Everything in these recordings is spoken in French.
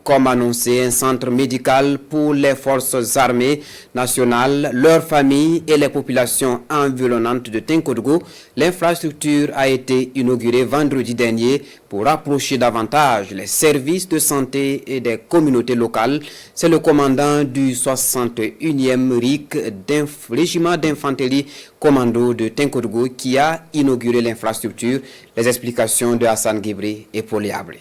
Comme annoncé, un centre médical pour les forces armées nationales, leurs familles et les populations environnantes de Tinkodougou. L'infrastructure a été inaugurée vendredi dernier pour rapprocher davantage les services de santé et des communautés locales. C'est le commandant du 61e RIC régiment d'infanterie commando de Tinkodougou qui a inauguré l'infrastructure. Les explications de Hassan Guébri et Paul Abré.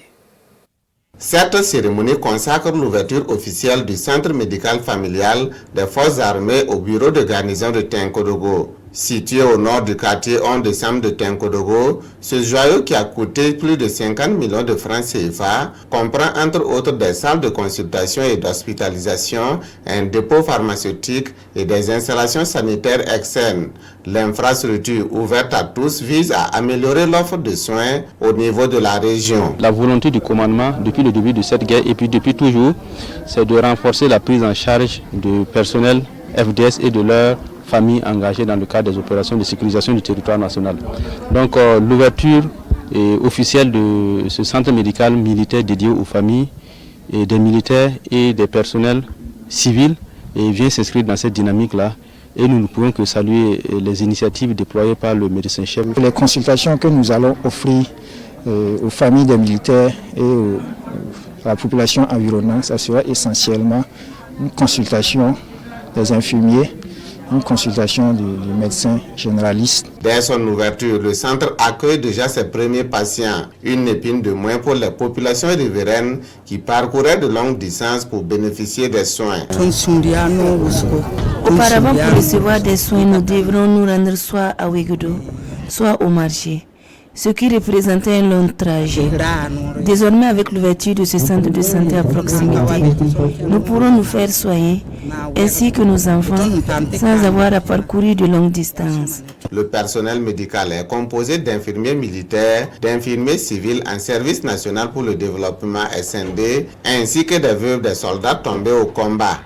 Cette cérémonie consacre l'ouverture officielle du centre médical familial des forces armées au bureau de garnison de Tinkodougou. Situé au nord du quartier 11 décembre de Tinkodougou, ce joyau qui a coûté plus de 50 millions de francs CFA comprend entre autres des salles de consultation et d'hospitalisation, un dépôt pharmaceutique et des installations sanitaires externes. L'infrastructure ouverte à tous vise à améliorer l'offre de soins au niveau de la région. La volonté du commandement depuis le début de cette guerre et puis depuis toujours, c'est de renforcer la prise en charge du personnel FDS et de leurs familles engagées dans le cadre des opérations de sécurisation du territoire national. Donc l'ouverture officielle de ce centre médical militaire dédié aux familles et des militaires et des personnels civils vient s'inscrire dans cette dynamique-là. Et nous ne pouvons que saluer les initiatives déployées par le médecin-chef. Les consultations que nous allons offrir aux familles des militaires et à la population environnante, ça sera essentiellement une consultation des infirmiers, une consultation du médecin généraliste. Dès son ouverture, le centre accueille déjà ses premiers patients, une épine de moins pour les populations riveraines qui parcouraient de longues distances pour bénéficier des soins. Auparavant, pour recevoir des soins, nous devrons nous rendre soit à Ouégoudou, soit au marché, ce qui représentait un long trajet. Désormais, avec l'ouverture de ce centre de santé à proximité, nous pourrons nous faire soigner, ainsi que nos enfants, sans avoir à parcourir de longues distances. Le personnel médical est composé d'infirmiers militaires, d'infirmiers civils en service national pour le développement SND, ainsi que des veuves des soldats tombés au combat.